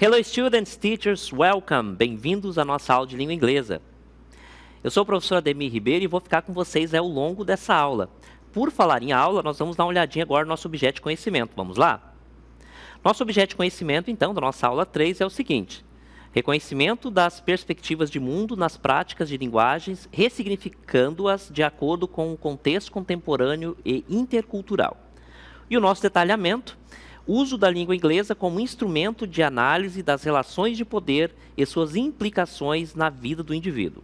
Hello students, teachers, welcome! Bem-vindos à nossa aula de língua inglesa. Eu sou o professor Ademir Ribeiro e vou ficar com vocês ao longo dessa aula. Por falar em aula, nós vamos dar uma olhadinha agora no nosso objeto de conhecimento. Vamos lá? Nosso objeto de conhecimento, então, da nossa aula 3 é o seguinte: reconhecimento das perspectivas de mundo nas práticas de linguagens, ressignificando-as de acordo com o contexto contemporâneo e intercultural. E o nosso detalhamento: uso da língua inglesa como instrumento de análise das relações de poder e suas implicações na vida do indivíduo.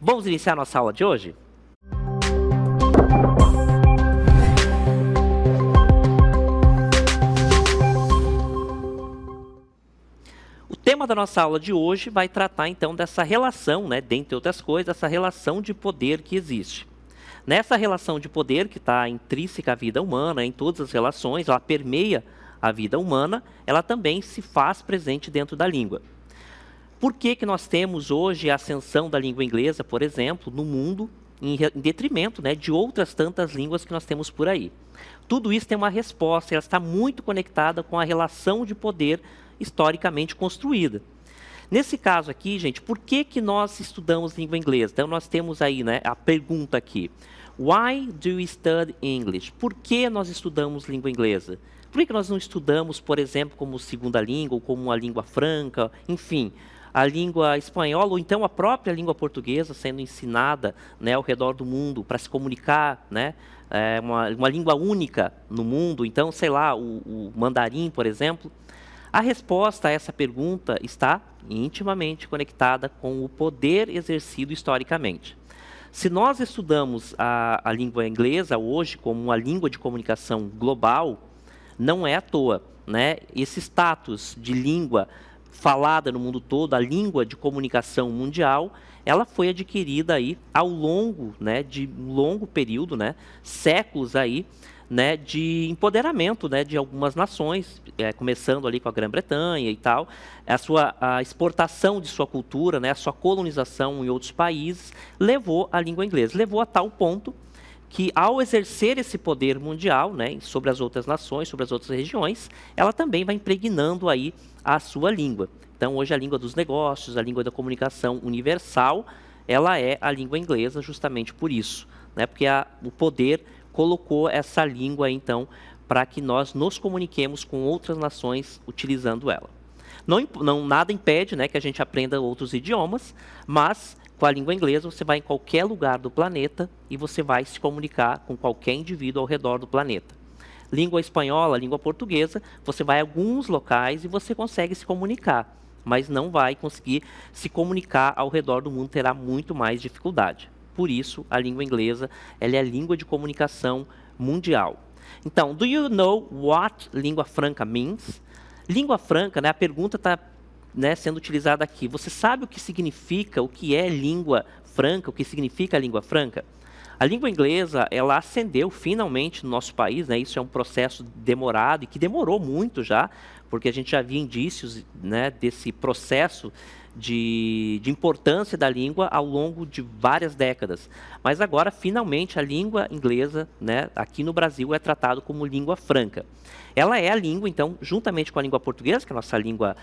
Vamos iniciar nossa aula de hoje? O tema da nossa aula de hoje vai tratar então dessa relação, dentre outras coisas, essa relação de poder que existe. Nessa relação de poder que está intrínseca à vida humana, em todas as relações, ela permeia a vida humana, ela também se faz presente dentro da língua. Por que nós temos hoje a ascensão da língua inglesa, por exemplo, no mundo, em detrimento de outras tantas línguas que nós temos por aí? Tudo isso tem uma resposta, ela está muito conectada com a relação de poder historicamente construída. Nesse caso aqui, gente, por que nós estudamos língua inglesa? Então, nós temos aí a pergunta aqui. Why do you study English? Por que nós estudamos língua inglesa? Por que nós não estudamos, por exemplo, como segunda língua, ou como uma língua franca, enfim, a língua espanhola, ou então a própria língua portuguesa sendo ensinada ao redor do mundo para se comunicar, uma língua única no mundo, então, sei lá, o mandarim, por exemplo. A resposta a essa pergunta está intimamente conectada com o poder exercido historicamente. Se nós estudamos a língua inglesa hoje como uma língua de comunicação global, não é à toa, Esse status de língua falada no mundo todo, a língua de comunicação mundial, ela foi adquirida aí ao longo de um longo período, séculos aí, de empoderamento de algumas nações, começando ali com a Grã-Bretanha e tal, a exportação de sua cultura, a sua colonização em outros países, levou a língua inglesa, levou a tal ponto que, ao exercer esse poder mundial sobre as outras nações, sobre as outras regiões, ela também vai impregnando aí a sua língua. Então, hoje a língua dos negócios, a língua da comunicação universal, ela é a língua inglesa justamente por isso, porque o poder colocou essa língua, então, para que nós nos comuniquemos com outras nações utilizando ela. Nada impede que a gente aprenda outros idiomas, mas com a língua inglesa você vai em qualquer lugar do planeta e você vai se comunicar com qualquer indivíduo ao redor do planeta. Língua espanhola, língua portuguesa, você vai a alguns locais e você consegue se comunicar, mas não vai conseguir se comunicar ao redor do mundo, terá muito mais dificuldade. Por isso, a língua inglesa ela é a língua de comunicação mundial. Então, do you know what língua franca means? Língua franca, a pergunta está sendo utilizada aqui. Você sabe o que significa, o que é língua franca, o que significa a língua franca? A língua inglesa, ela ascendeu finalmente no nosso país, Isso é um processo demorado e que demorou muito já, porque a gente já via indícios desse processo de importância da língua ao longo de várias décadas. Mas agora, finalmente, a língua inglesa, aqui no Brasil, é tratada como língua franca. Ela é a língua, então, juntamente com a língua portuguesa, que é a nossa língua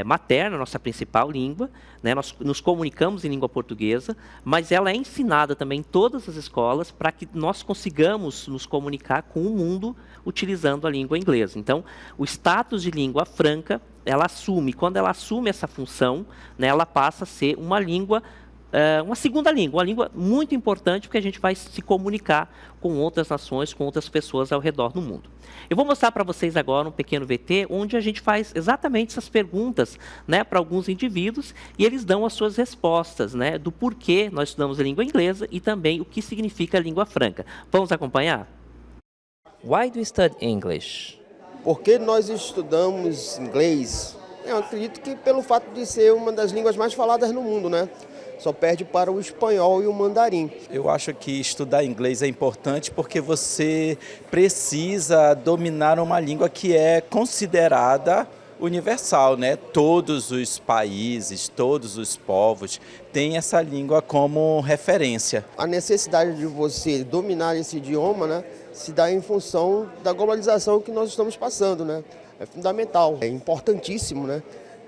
materna, a nossa principal língua, nós nos comunicamos em língua portuguesa, mas ela é ensinada também em todas as escolas para que nós consigamos nos comunicar com o mundo utilizando a língua inglesa. Então, o status de língua franca, quando ela assume essa função, ela passa a ser uma língua, uma segunda língua, uma língua muito importante, porque a gente vai se comunicar com outras nações, com outras pessoas ao redor do mundo. Eu vou mostrar para vocês agora um pequeno VT, onde a gente faz exatamente essas perguntas para alguns indivíduos, e eles dão as suas respostas, do porquê nós estudamos a língua inglesa e também o que significa a língua franca. Vamos acompanhar? Why do you study English? Por que nós estudamos inglês? Eu acredito que pelo fato de ser uma das línguas mais faladas no mundo, Só perde para o espanhol e o mandarim. Eu acho que estudar inglês é importante porque você precisa dominar uma língua que é considerada universal, Todos os países, todos os povos têm essa língua como referência. A necessidade de você dominar esse idioma, se dá em função da globalização que nós estamos passando, é fundamental, é importantíssimo, né?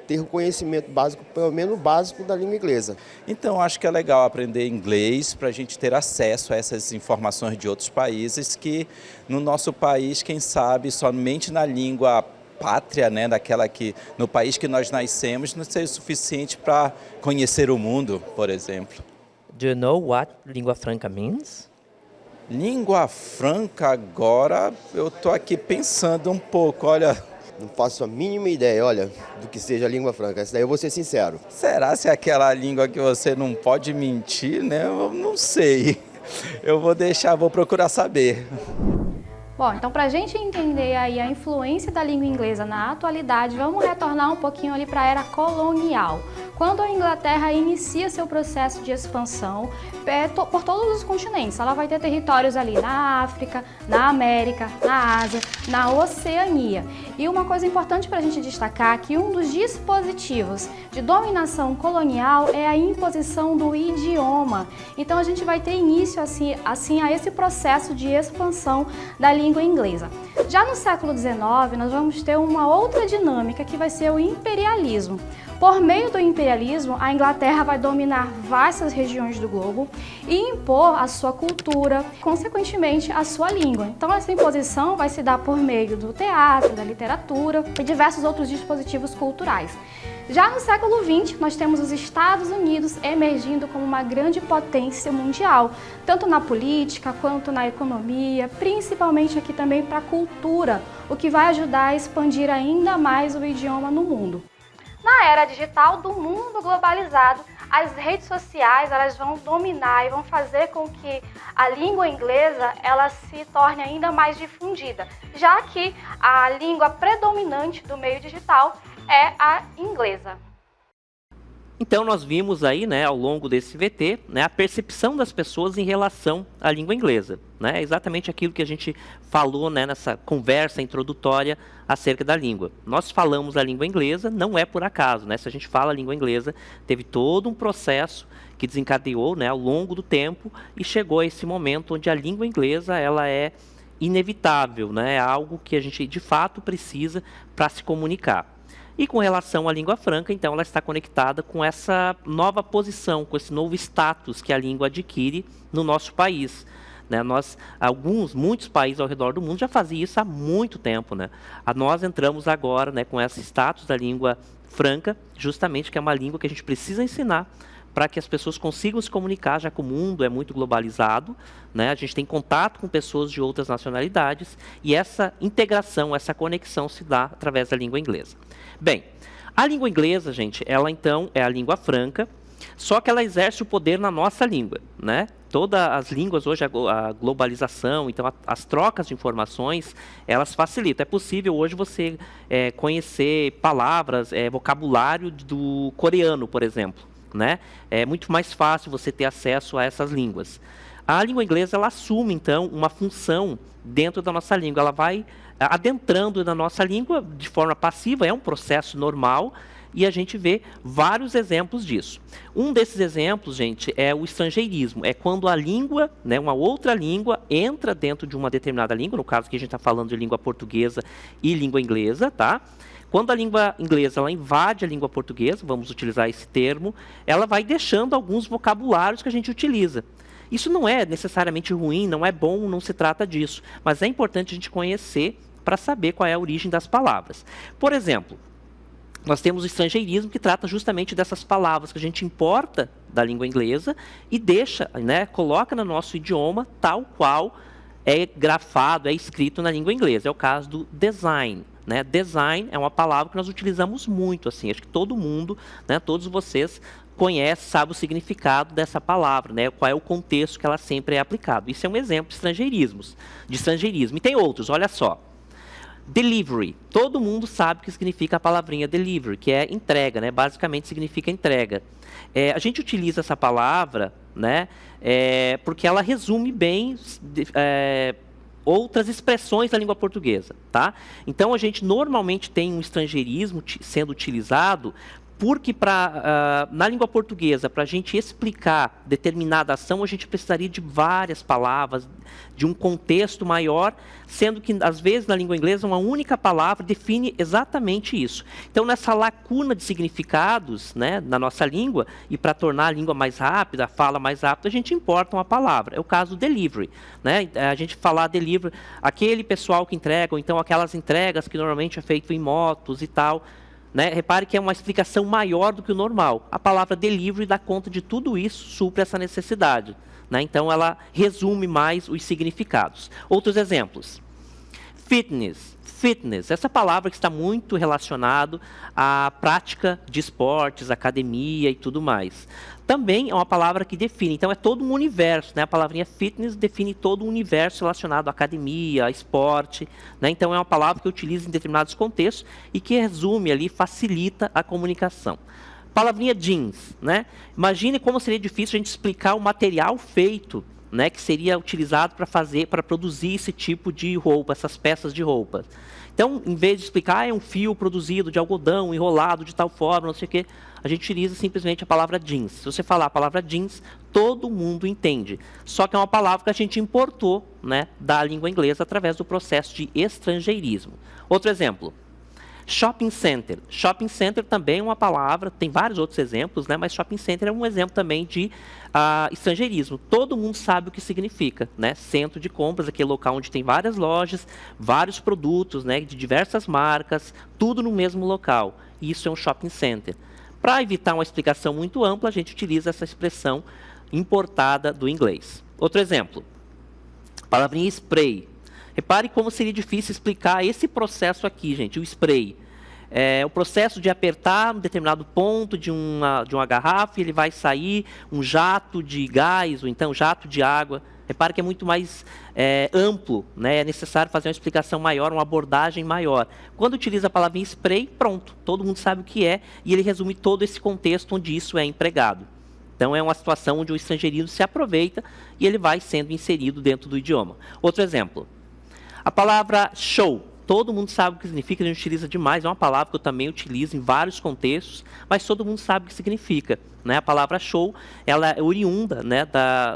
Ter o conhecimento básico, pelo menos básico da língua inglesa. Então, acho que é legal aprender inglês para a gente ter acesso a essas informações de outros países que, no nosso país, quem sabe, somente na língua pátria, né, no país que nós nascemos, não seja suficiente para conhecer o mundo, por exemplo. Do you know what língua franca means? Língua franca agora, eu estou aqui pensando um pouco, olha... Não faço a mínima ideia, olha, do que seja a língua franca. Essa daí eu vou ser sincero. Será se é aquela língua que você não pode mentir, né? Eu não sei. Vou procurar saber. Bom, então para a gente entender aí a influência da língua inglesa na atualidade, vamos retornar um pouquinho ali para a era colonial. Quando a Inglaterra inicia seu processo de expansão por todos os continentes, ela vai ter territórios ali na África, na América, na Ásia, na Oceania. E uma coisa importante para a gente destacar é que um dos dispositivos de dominação colonial é a imposição do idioma. Então a gente vai ter início assim a esse processo de expansão da língua inglesa. Já no século XIX, nós vamos ter uma outra dinâmica que vai ser o imperialismo. Por meio do imperialismo, a Inglaterra vai dominar vastas regiões do globo e impor a sua cultura, consequentemente a sua língua. Então essa imposição vai se dar por meio do teatro, da literatura e diversos outros dispositivos culturais. Já no século XX, nós temos os Estados Unidos emergindo como uma grande potência mundial, tanto na política quanto na economia, principalmente aqui também para a cultura, o que vai ajudar a expandir ainda mais o idioma no mundo. Na era digital do mundo globalizado, as redes sociais elas vão dominar e vão fazer com que a língua inglesa ela se torne ainda mais difundida, já que a língua predominante do meio digital é a inglesa. Então nós vimos aí, né, ao longo desse VT, né, a percepção das pessoas em relação à língua inglesa, né, exatamente aquilo que a gente falou, né, nessa conversa introdutória acerca da língua. Nós falamos a língua inglesa, não é por acaso, né, se a gente fala a língua inglesa, teve todo um processo que desencadeou, né, ao longo do tempo e chegou a esse momento onde a língua inglesa ela é inevitável, né, é algo que a gente de fato precisa para se comunicar. E com relação à língua franca, então, ela está conectada com essa nova posição, com esse novo status que a língua adquire no nosso país. Né? Muitos países ao redor do mundo já faziam isso há muito tempo. Né? Nós entramos agora, né, com esse status da língua franca, justamente que é uma língua que a gente precisa ensinar para que as pessoas consigam se comunicar, já que o mundo é muito globalizado, né? A gente tem contato com pessoas de outras nacionalidades e essa integração, essa conexão se dá através da língua inglesa. Bem, a língua inglesa, gente, ela então é a língua franca, só que ela exerce o poder na nossa língua, né? Todas as línguas hoje, a globalização, então as trocas de informações, elas facilitam. É possível hoje você conhecer palavras, vocabulário do coreano, por exemplo. Né? É muito mais fácil você ter acesso a essas línguas. A língua inglesa ela assume, então, uma função dentro da nossa língua. Ela vai adentrando na nossa língua de forma passiva, é um processo normal, e a gente vê vários exemplos disso. Um desses exemplos, gente, é o estrangeirismo. É quando a língua, né, uma outra língua, entra dentro de uma determinada língua, no caso que a gente está falando de língua portuguesa e língua inglesa, tá? Quando a língua inglesa ela invade a língua portuguesa, vamos utilizar esse termo, ela vai deixando alguns vocabulários que a gente utiliza. Isso não é necessariamente ruim, não é bom, não se trata disso, mas é importante a gente conhecer para saber qual é a origem das palavras. Por exemplo, nós temos o estrangeirismo que trata justamente dessas palavras que a gente importa da língua inglesa e deixa, né, coloca no nosso idioma tal qual é grafado, é escrito na língua inglesa. É o caso do design. Né? Design é uma palavra que nós utilizamos muito, assim, acho que todo mundo, né, todos vocês conhecem, sabem o significado dessa palavra, né, qual é o contexto que ela sempre é aplicada. Isso é um exemplo de estrangeirismo. E tem outros, olha só. Delivery, todo mundo sabe o que significa a palavrinha delivery, que é entrega, né, basicamente significa entrega. A gente utiliza essa palavra, né, porque ela resume bem outras expressões da língua portuguesa, tá? Então a gente normalmente tem um estrangeirismo sendo utilizado Porque na língua portuguesa, para a gente explicar determinada ação, a gente precisaria de várias palavras, de um contexto maior, sendo que, às vezes, na língua inglesa, uma única palavra define exatamente isso. Então, nessa lacuna de significados, né, na nossa língua, e para tornar a língua mais rápida, a fala mais rápida, a gente importa uma palavra. É o caso do delivery. Né? A gente falar delivery, aquele pessoal que entrega, ou então aquelas entregas que normalmente é feito em motos e tal. Né? Repare que é uma explicação maior do que o normal. A palavra delivery dá conta de tudo isso, supre essa necessidade. Né? Então, ela resume mais os significados. Outros exemplos. Fitness. Fitness, essa palavra que está muito relacionada à prática de esportes, academia e tudo mais. Também é uma palavra que define, então é todo um universo, né? A palavrinha fitness define todo um universo relacionado à academia, a esporte, né? Então é uma palavra que utiliza em determinados contextos e que resume ali, facilita a comunicação. Palavrinha jeans, né? Imagine como seria difícil a gente explicar o material feito, né, que seria utilizado para produzir esse tipo de roupa, essas peças de roupa. Então, em vez de explicar, é um fio produzido de algodão, enrolado de tal forma, não sei o quê, a gente utiliza simplesmente a palavra jeans. Se você falar a palavra jeans, todo mundo entende. Só que é uma palavra que a gente importou, né, da língua inglesa através do processo de estrangeirismo. Outro exemplo. Shopping center. Shopping center também é uma palavra, tem vários outros exemplos, né? Mas shopping center é um exemplo também de estrangeirismo. Todo mundo sabe o que significa, né? Centro de compras, aquele local onde tem várias lojas, vários produtos, né? De diversas marcas, tudo no mesmo local. Isso é um shopping center. Para evitar uma explicação muito ampla, a gente utiliza essa expressão importada do inglês. Outro exemplo. Palavrinha spray. Repare como seria difícil explicar esse processo aqui, gente, o spray. É o processo de apertar um determinado ponto de uma garrafa, ele vai sair um jato de gás, ou então jato de água. Repare que é muito mais amplo, né? É necessário fazer uma explicação maior, uma abordagem maior. Quando utiliza a palavra spray, pronto, todo mundo sabe o que é, e ele resume todo esse contexto onde isso é empregado. Então, é uma situação onde o estrangeirismo se aproveita e ele vai sendo inserido dentro do idioma. Outro exemplo. A palavra show, todo mundo sabe o que significa, a gente utiliza demais, é uma palavra que eu também utilizo em vários contextos, mas todo mundo sabe o que significa. Né? A palavra show, ela é oriunda, né,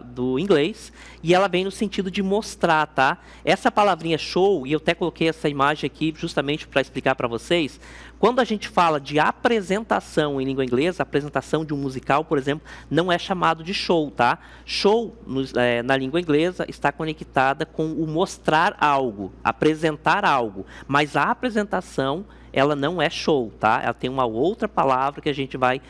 do inglês, e ela vem no sentido de mostrar, tá? Essa palavrinha show, e eu até coloquei essa imagem aqui justamente para explicar para vocês, quando a gente fala de apresentação em língua inglesa, apresentação de um musical, por exemplo, não é chamado de show, tá? Show, na língua inglesa, está conectada com o mostrar algo, apresentar algo, mas a apresentação, ela não é show, tá? Ela tem uma outra palavra que a gente vai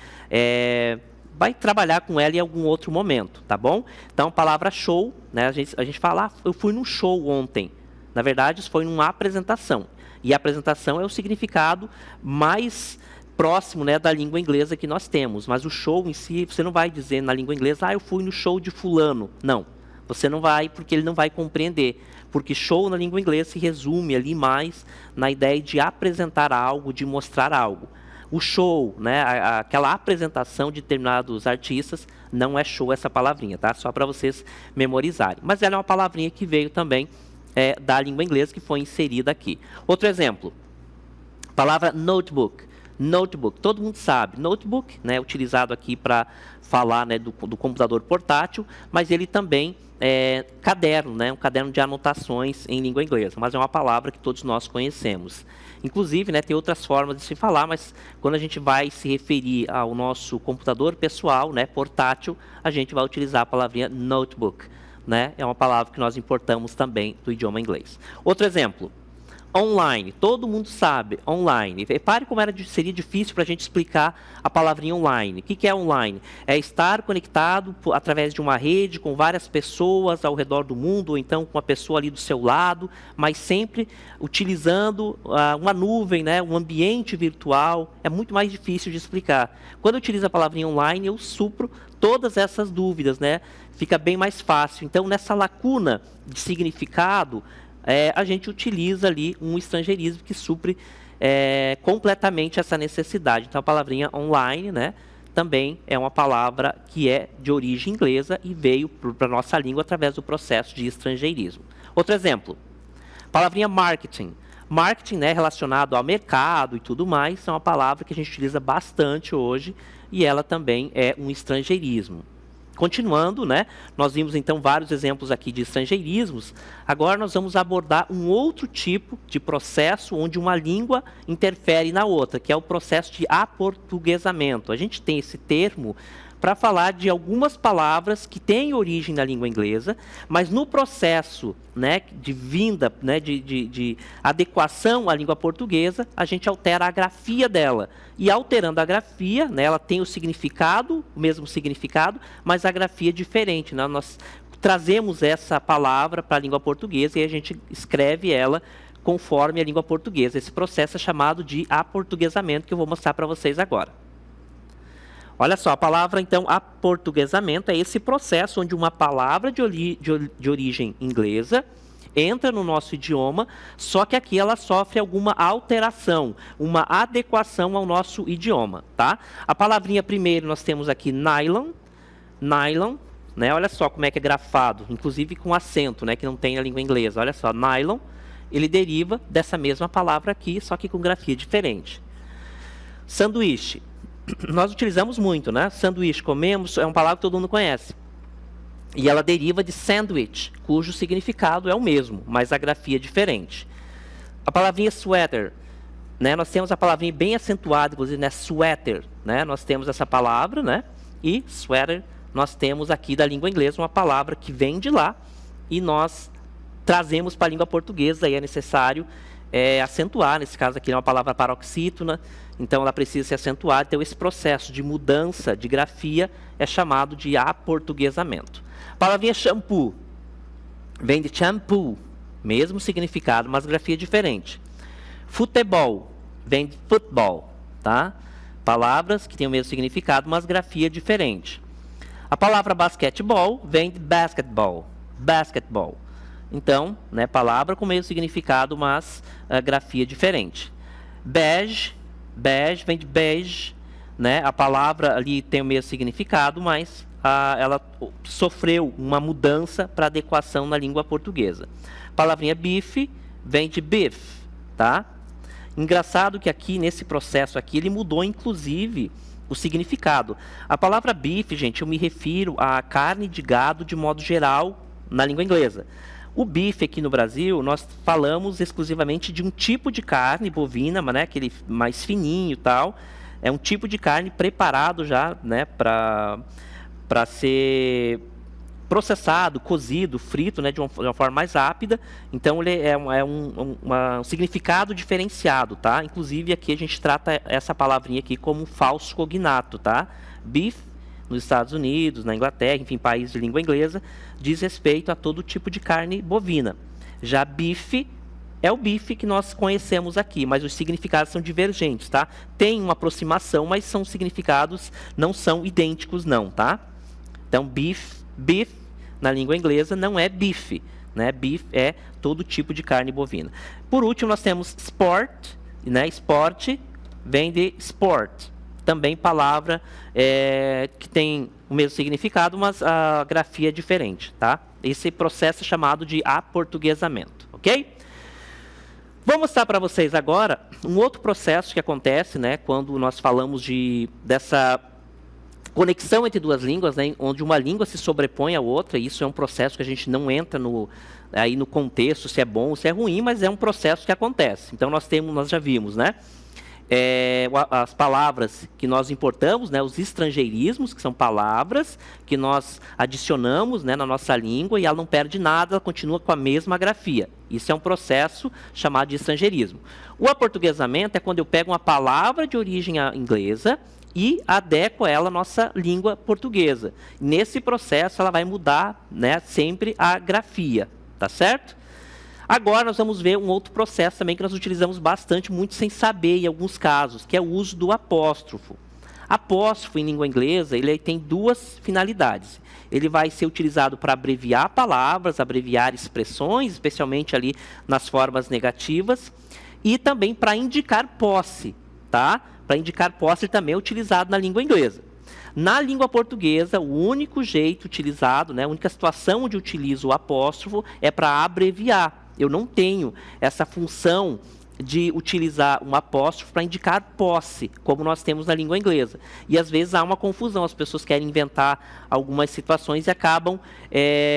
trabalhar com ela em algum outro momento, tá bom? Então, a palavra show, né, a gente fala, eu fui num show ontem. Na verdade, isso foi numa apresentação. E a apresentação é o significado mais próximo, né, da língua inglesa que nós temos. Mas o show em si, você não vai dizer na língua inglesa, eu fui no show de fulano. Não, você não vai, porque ele não vai compreender. Porque show na língua inglesa se resume ali mais na ideia de apresentar algo, de mostrar algo. O show, né, aquela apresentação de determinados artistas, não é show essa palavrinha, tá? Só para vocês memorizarem. Mas ela é uma palavrinha que veio também da língua inglesa, que foi inserida aqui. Outro exemplo, palavra notebook. Notebook, todo mundo sabe. Notebook, né, utilizado aqui para falar, né, do computador portátil, mas ele também é caderno, né, um caderno de anotações em língua inglesa, mas é uma palavra que todos nós conhecemos. Inclusive, né, tem outras formas de se falar, mas quando a gente vai se referir ao nosso computador pessoal, né, portátil, a gente vai utilizar a palavrinha notebook. Né? É uma palavra que nós importamos também do idioma inglês. Outro exemplo, online. Todo mundo sabe, online. Repare como seria difícil para a gente explicar a palavrinha online. O que é online? É estar conectado através de uma rede com várias pessoas ao redor do mundo, ou então com uma pessoa ali do seu lado, mas sempre utilizando uma nuvem, né? Um ambiente virtual. É muito mais difícil de explicar. Quando eu utilizo a palavrinha online, eu supro todas essas dúvidas, né? Fica bem mais fácil. Então, nessa lacuna de significado, a gente utiliza ali um estrangeirismo que supre completamente essa necessidade. Então, a palavrinha online, né, também é uma palavra que é de origem inglesa e veio para a nossa língua através do processo de estrangeirismo. Outro exemplo, palavrinha marketing. Marketing, né, relacionado ao mercado e tudo mais, é uma palavra que a gente utiliza bastante hoje e ela também é um estrangeirismo. Continuando, né, nós vimos então vários exemplos aqui de estrangeirismos. Agora nós vamos abordar um outro tipo de processo onde uma língua interfere na outra, que é o processo de aportuguesamento. A gente tem esse termo para falar de algumas palavras que têm origem na língua inglesa, mas no processo, né, de vinda, né, de adequação à língua portuguesa, a gente altera a grafia dela. E alterando a grafia, né, ela tem o significado, o mesmo significado, mas a grafia é diferente, né? Nós trazemos essa palavra para a língua portuguesa e a gente escreve ela conforme a língua portuguesa. Esse processo é chamado de aportuguesamento, que eu vou mostrar para vocês agora. Olha só, a palavra, então, aportuguesamento é esse processo onde uma palavra de origem inglesa entra no nosso idioma, só que aqui ela sofre alguma alteração, uma adequação ao nosso idioma, tá? A palavrinha primeiro nós temos aqui nylon, né? Olha só como é que é grafado, inclusive com acento, né, que não tem na língua inglesa. Olha só, nylon, ele deriva dessa mesma palavra aqui, só que com grafia diferente. Sanduíche. Nós utilizamos muito, né? Sanduíche, comemos, é uma palavra que todo mundo conhece. E ela deriva de sandwich, cujo significado é o mesmo, mas a grafia é diferente. A palavrinha sweater, né? Nós temos a palavrinha bem acentuada, inclusive, né? Sweater, né? Nós temos essa palavra, né? E sweater, nós temos aqui da língua inglesa uma palavra que vem de lá e nós trazemos para a língua portuguesa, aí é necessário acentuar, nesse caso aqui é uma palavra paroxítona, então ela precisa ser acentuada, então esse processo de mudança de grafia é chamado de aportuguesamento. A palavrinha shampoo, vem de shampoo, mesmo significado, mas grafia diferente. Futebol, vem de football, tá? Palavras que têm o mesmo significado, mas grafia diferente. A palavra basquetebol vem de basketball, então, né, palavra com o mesmo significado, mas grafia diferente. Bege vem de beige, né? A palavra ali tem o mesmo significado, mas ela sofreu uma mudança para adequação na língua portuguesa. A palavrinha bife vem de beef, tá? Engraçado que aqui, nesse processo aqui, ele mudou, inclusive, o significado. A palavra bife, gente, eu me refiro à carne de gado de modo geral na língua inglesa. O bife aqui no Brasil, nós falamos exclusivamente de um tipo de carne bovina, né, aquele mais fininho e tal. É um tipo de carne preparado já, né, para ser processado, cozido, frito, né, de uma forma mais rápida. Então, ele é um significado diferenciado, tá? Inclusive, aqui a gente trata essa palavrinha aqui como falso cognato, tá? Beef, nos Estados Unidos, na Inglaterra, enfim, países de língua inglesa, diz respeito a todo tipo de carne bovina. Já bife é o bife que nós conhecemos aqui, mas os significados são divergentes, tá? Tem uma aproximação, mas são significados, não são idênticos não, tá? Então, beef, na língua inglesa, não é bife, né? Beef é todo tipo de carne bovina. Por último, nós temos sport, né? Esporte vem de sport. Também palavra que tem o mesmo significado, mas a grafia é diferente, tá? Esse processo é chamado de aportuguesamento, ok? Vou mostrar para vocês agora um outro processo que acontece, né, quando nós falamos dessa conexão entre duas línguas, né, onde uma língua se sobrepõe à outra. Isso é um processo que a gente não entra aí no contexto se é bom ou se é ruim, mas é um processo que acontece. Então nós já vimos, né? As palavras que nós importamos, né, os estrangeirismos, que são palavras que nós adicionamos, né, na nossa língua e ela não perde nada, ela continua com a mesma grafia. Isso é um processo chamado de estrangeirismo. O aportuguesamento é quando eu pego uma palavra de origem inglesa e adequo ela à nossa língua portuguesa. Nesse processo ela vai mudar, né, sempre a grafia, tá certo? Agora nós vamos ver um outro processo também que nós utilizamos bastante, muito sem saber em alguns casos, que é o uso do apóstrofo. Apóstrofo em língua inglesa, ele tem duas finalidades. Ele vai ser utilizado para abreviar palavras, abreviar expressões, especialmente ali nas formas negativas, e também para indicar posse, tá? Para indicar posse ele também é utilizado na língua inglesa. Na língua portuguesa, o único jeito utilizado, né, a única situação onde utilizo o apóstrofo é para abreviar. Eu não tenho essa função de utilizar um apóstrofo para indicar posse, como nós temos na língua inglesa. E às vezes há uma confusão, as pessoas querem inventar algumas situações e acabam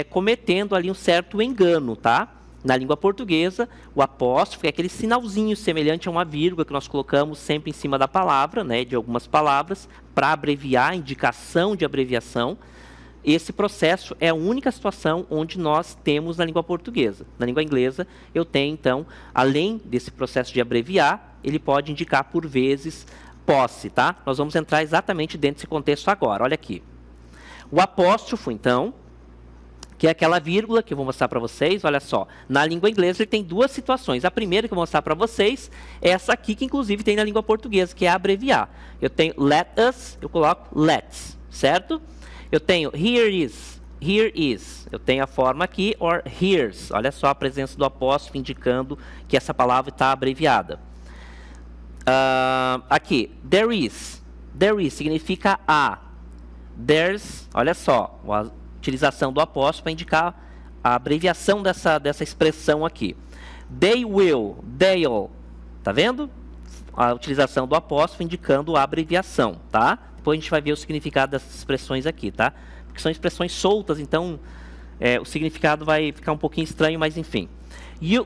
cometendo ali um certo engano, tá? Na língua portuguesa, o apóstrofo é aquele sinalzinho semelhante a uma vírgula que nós colocamos sempre em cima da palavra, né, de algumas palavras, para abreviar, indicação de abreviação. Esse processo é a única situação onde nós temos na língua portuguesa. Na língua inglesa, eu tenho, então, além desse processo de abreviar, ele pode indicar, por vezes, posse, tá? Nós vamos entrar exatamente dentro desse contexto agora. Olha aqui. O apóstrofo, então, que é aquela vírgula que eu vou mostrar para vocês, olha só. Na língua inglesa, ele tem duas situações. A primeira que eu vou mostrar para vocês é essa aqui, que inclusive tem na língua portuguesa, que é abreviar. Eu tenho let us, eu coloco let's, certo? Eu tenho here is. Eu tenho a forma aqui, or here's. Olha só a presença do apóstrofo indicando que essa palavra está abreviada. Aqui, there is significa há. There's, olha só, a utilização do apóstrofo para indicar a abreviação dessa expressão aqui. They'll, tá vendo? A utilização do apóstrofo indicando a abreviação, tá? Depois a gente vai ver o significado dessas expressões aqui, tá? Porque são expressões soltas, então o significado vai ficar um pouquinho estranho, mas enfim.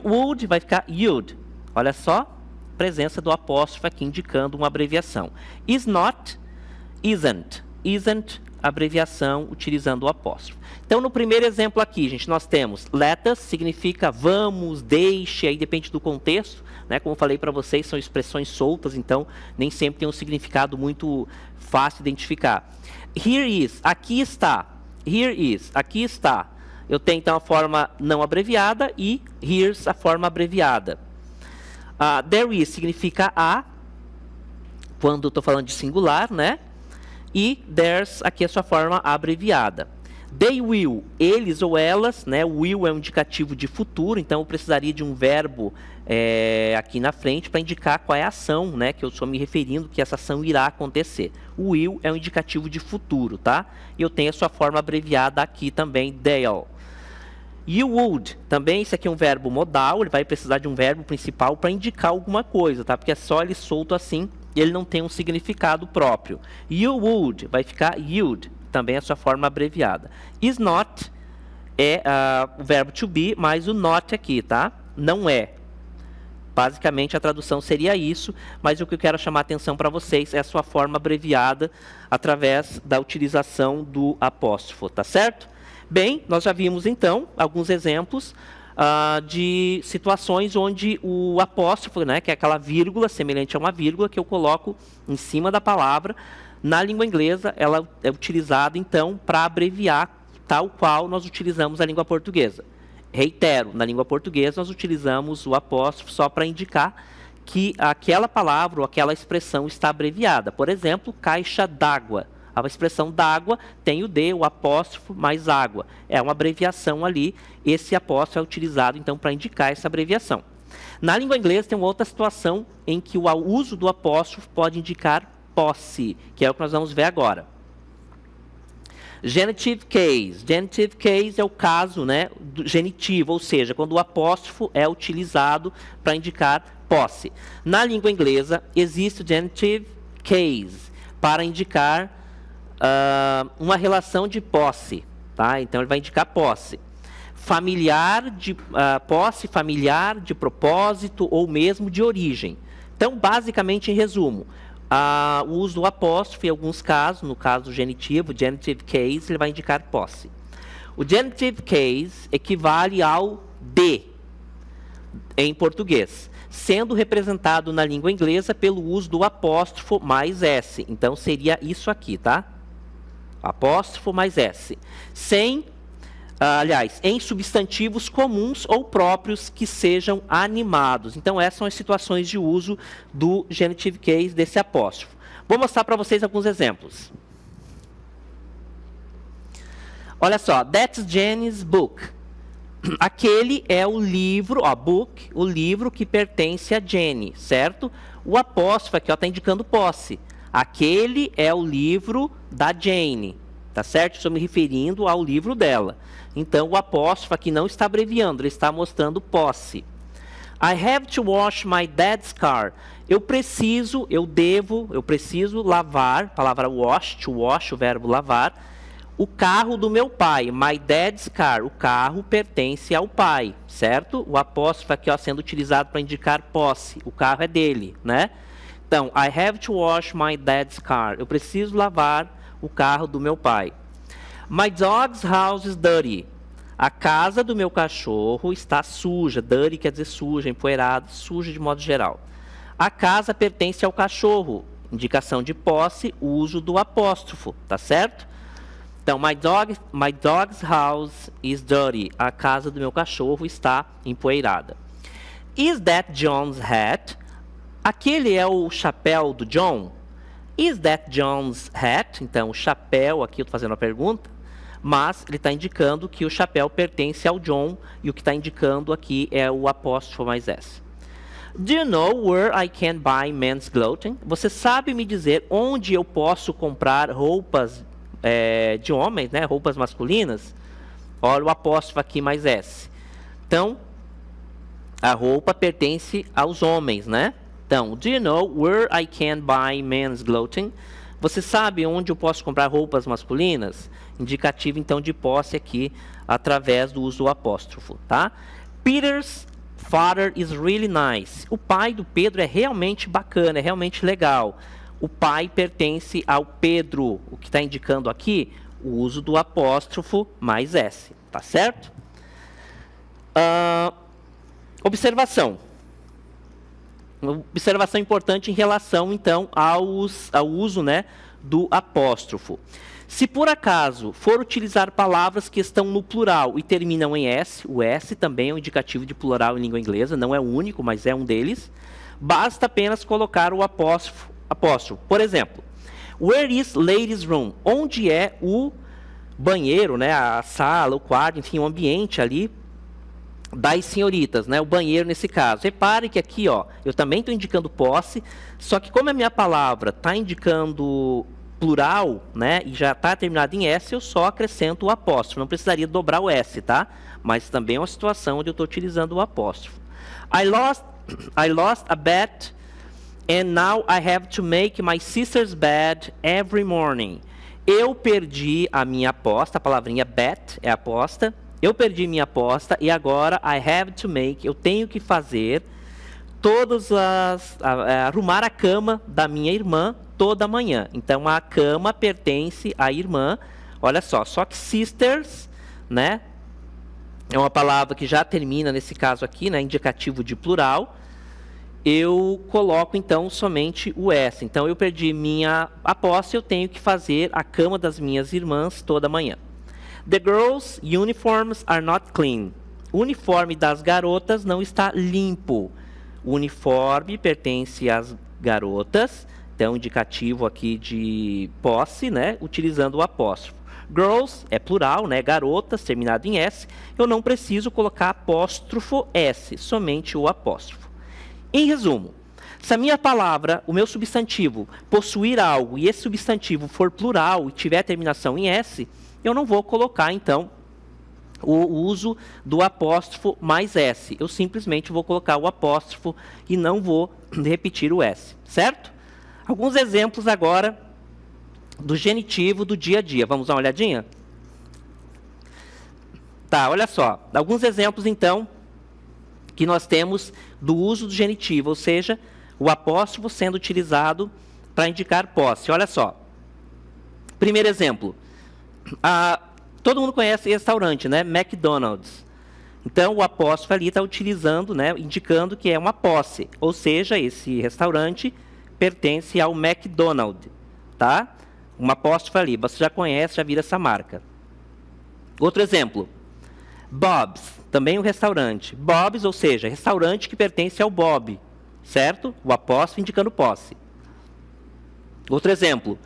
Would vai ficar you'd. Olha só, presença do apóstrofo aqui indicando uma abreviação. Is not, isn't. Isn't, abreviação utilizando o apóstrofo. Então, no primeiro exemplo aqui, gente, nós temos let us, significa vamos, deixe, aí depende do contexto, né? Como eu falei para vocês, são expressões soltas, então nem sempre tem um significado muito fácil de identificar. Here is, aqui está. Here is, aqui está. Eu tenho então a forma não abreviada e here's a forma abreviada. There is significa há, quando eu estou falando de singular, né? E there's, aqui é a sua forma abreviada. They will, eles ou elas, né? O will é um indicativo de futuro, então eu precisaria de um verbo aqui na frente para indicar qual é a ação, né? Que eu estou me referindo, que essa ação irá acontecer. O will é um indicativo de futuro, tá? E eu tenho a sua forma abreviada aqui também, they'll. You would, também, isso aqui é um verbo modal, ele vai precisar de um verbo principal para indicar alguma coisa, tá? Porque é só ele solto assim, ele não tem um significado próprio. You would, vai ficar you'd, também é a sua forma abreviada. Is not é o verbo to be, mais o not aqui, tá? Não é. Basicamente, a tradução seria isso, mas o que eu quero chamar a atenção para vocês é a sua forma abreviada através da utilização do apóstrofo, tá certo? Bem, nós já vimos, então, alguns exemplos de situações onde o apóstrofo, né, que é aquela vírgula, semelhante a uma vírgula, que eu coloco em cima da palavra, na língua inglesa, ela é utilizada, então, para abreviar tal qual nós utilizamos na língua portuguesa. Reitero, na língua portuguesa, nós utilizamos o apóstrofo só para indicar que aquela palavra ou aquela expressão está abreviada. Por exemplo, caixa d'água. A expressão d'água tem o D, o apóstrofo, mais água. É uma abreviação ali. Esse apóstrofo é utilizado, então, para indicar essa abreviação. Na língua inglesa, tem uma outra situação em que o uso do apóstrofo pode indicar posse, que é o que nós vamos ver agora. Genitive case. Genitive case é o caso, né, do genitivo, ou seja, quando o apóstrofo é utilizado para indicar posse. Na língua inglesa, existe o genitive case para indicar uma relação de posse, tá? Então, ele vai indicar posse. Posse familiar, de propósito ou mesmo de origem. Então, basicamente, em resumo, o uso do apóstrofo, em alguns casos, no caso do genitivo, genitive case, ele vai indicar posse. O genitive case equivale ao de, em português, sendo representado na língua inglesa pelo uso do apóstrofo mais S. Então, seria isso aqui, tá? Apóstrofo mais S. Em substantivos comuns ou próprios que sejam animados. Então, essas são as situações de uso do genitive case desse apóstrofo. Vou mostrar para vocês alguns exemplos. Olha só, that's Jenny's book. Aquele é o livro, book, o livro que pertence a Jenny, certo? O apóstrofo aqui está indicando posse. Aquele é o livro da Jane, tá certo? Estou me referindo ao livro dela. Então, o apóstrofo aqui não está abreviando, ele está mostrando posse. I have to wash my dad's car. Eu preciso lavar, palavra wash, to wash, o verbo lavar, o carro do meu pai. My dad's car, o carro pertence ao pai, certo? O apóstrofo aqui ó, sendo utilizado para indicar posse, o carro é dele, né? Então, I have to wash my dad's car. Eu preciso lavar o carro do meu pai. My dog's house is dirty. A casa do meu cachorro está suja. Dirty quer dizer suja, empoeirada, suja de modo geral. A casa pertence ao cachorro. Indicação de posse, uso do apóstrofo, tá certo? Então, my dog's house is dirty. A casa do meu cachorro está empoeirada. Is that John's hat? Aquele é o chapéu do John? Is that John's hat? Então, o chapéu, aqui eu estou fazendo a pergunta, mas ele está indicando que o chapéu pertence ao John, e o que está indicando aqui é o apóstrofo mais S. Do you know where I can buy men's clothing? Você sabe me dizer onde eu posso comprar roupas de homens, né? Roupas masculinas? Olha o apóstrofo aqui mais S. Então, a roupa pertence aos homens, né? Então, do you know where I can buy men's clothing? Você sabe onde eu posso comprar roupas masculinas? Indicativo, então, de posse aqui, através do uso do apóstrofo, tá? Peter's father is really nice. O pai do Pedro é realmente bacana, é realmente legal. O pai pertence ao Pedro. O que está indicando aqui? O uso do apóstrofo mais S, tá certo? Observação. Observação importante em relação, então, ao uso, né, do apóstrofo. Se por acaso for utilizar palavras que estão no plural e terminam em S, o S também é um indicativo de plural em língua inglesa, não é o único, mas é um deles, basta apenas colocar o apóstrofo. Por exemplo, where is ladies' room? Onde é o banheiro, né, a sala, o quarto, enfim, o ambiente ali das senhoritas, né, o banheiro nesse caso. Repare que aqui, ó, eu também estou indicando posse, só que como a minha palavra está indicando plural, né, e já está terminado em S, eu só acrescento o apóstrofo. Não precisaria dobrar o S, tá? Mas também é uma situação onde eu estou utilizando o apóstrofo. I lost a bet and now I have to make my sister's bed every morning. Eu perdi a minha aposta, a palavrinha bet é aposta. Eu perdi minha aposta e agora I have to make, eu tenho que fazer arrumar a cama da minha irmã toda manhã. Então, a cama pertence à irmã. Olha só que sisters, né? É uma palavra que já termina, nesse caso aqui, né? Indicativo de plural. Eu coloco, então, somente o S. Então, eu perdi minha aposta, eu tenho que fazer a cama das minhas irmãs toda manhã. The girls' uniforms are not clean. O uniforme das garotas não está limpo. O uniforme pertence às garotas, então indicativo aqui de posse, né, utilizando o apóstrofo. Girls é plural, né, garotas, terminado em S. Eu não preciso colocar apóstrofo S, somente o apóstrofo. Em resumo, se a minha palavra, o meu substantivo, possuir algo e esse substantivo for plural e tiver terminação em S, eu não vou colocar, então, o uso do apóstrofo mais S. Eu simplesmente vou colocar o apóstrofo e não vou repetir o S, certo? Alguns exemplos agora do genitivo do dia a dia. Vamos dar uma olhadinha? Tá, olha só. Alguns exemplos, então, que nós temos do uso do genitivo, ou seja, o apóstrofo sendo utilizado para indicar posse. Olha só. Primeiro exemplo. Todo mundo conhece restaurante, né? McDonald's. Então, o apóstrofo ali está utilizando, né? Indicando que é uma posse. Ou seja, esse restaurante pertence ao McDonald's, tá? Uma apóstrofo ali. Você já conhece, já vira essa marca. Outro exemplo. Bob's. Também um restaurante. Bob's, ou seja, restaurante que pertence ao Bob. Certo? O apóstrofo indicando posse. Outro exemplo.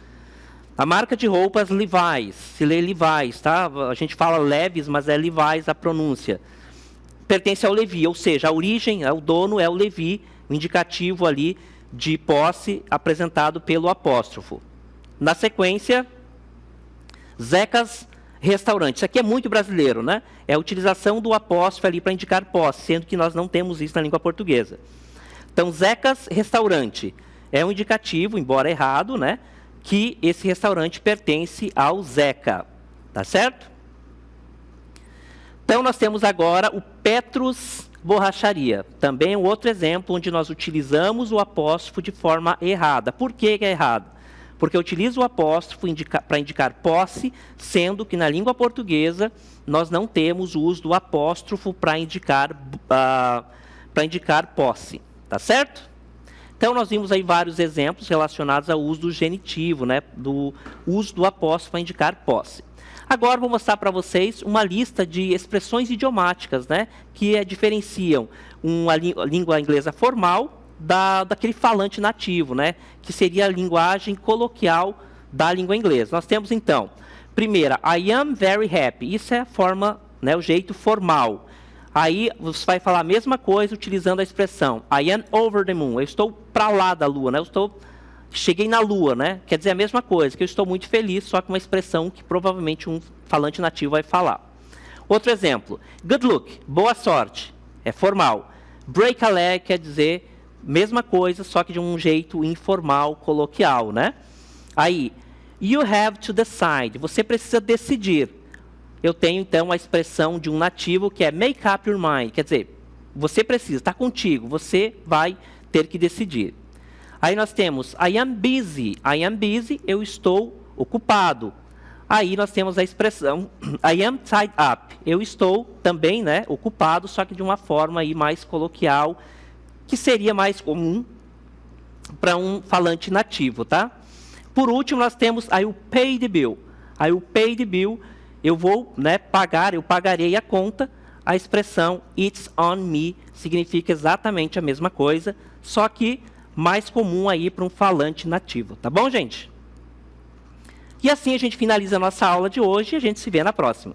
A marca de roupas Levi's, se lê Levi's, tá? A gente fala Levi's, mas é Levi's a pronúncia. Pertence ao Levi, ou seja, a origem, o dono é o Levi, o indicativo ali de posse apresentado pelo apóstrofo. Na sequência, Zeca's restaurante. Isso aqui é muito brasileiro, né? É a utilização do apóstrofo ali para indicar posse, sendo que nós não temos isso na língua portuguesa. Então, Zeca's Restaurante é um indicativo, embora errado, né? Que esse restaurante pertence ao Zeca, tá certo? Então, nós temos agora o Petrus Borracharia. Também é um outro exemplo onde nós utilizamos o apóstrofo de forma errada. Por que é errado? Porque eu utilizo o apóstrofo para indicar posse, sendo que na língua portuguesa nós não temos o uso do apóstrofo para indicar posse, tá certo? Então nós vimos aí vários exemplos relacionados ao uso do genitivo, né, do uso do apóstrofo para indicar posse. Agora vou mostrar para vocês uma lista de expressões idiomáticas, né, que diferenciam uma língua inglesa formal daquele falante nativo, né, que seria a linguagem coloquial da língua inglesa. Nós temos então, primeira, I am very happy. Isso é a forma, né, o jeito formal. Aí você vai falar a mesma coisa utilizando a expressão I am over the moon. Eu estou para lá da lua, né? Cheguei na lua, né? Quer dizer a mesma coisa, que eu estou muito feliz, só que uma expressão que provavelmente um falante nativo vai falar. Outro exemplo, good luck, boa sorte, é formal. Break a leg quer dizer mesma coisa, só que de um jeito informal, coloquial, né? Aí, you have to decide, você precisa decidir. Eu tenho, então, a expressão de um nativo que é make up your mind, quer dizer, você precisa, está contigo, você vai ter que decidir. Aí nós temos I am busy, eu estou ocupado. Aí nós temos a expressão I am tied up, eu estou também, né, ocupado, só que de uma forma aí mais coloquial, que seria mais comum para um falante nativo, tá? Por último, nós temos I will pay the bill. I will pay the bill, eu vou, né, pagar, eu pagarei a conta. A expressão it's on me significa exatamente a mesma coisa, só que mais comum aí para um falante nativo, tá bom, gente? E assim a gente finaliza a nossa aula de hoje e a gente se vê na próxima.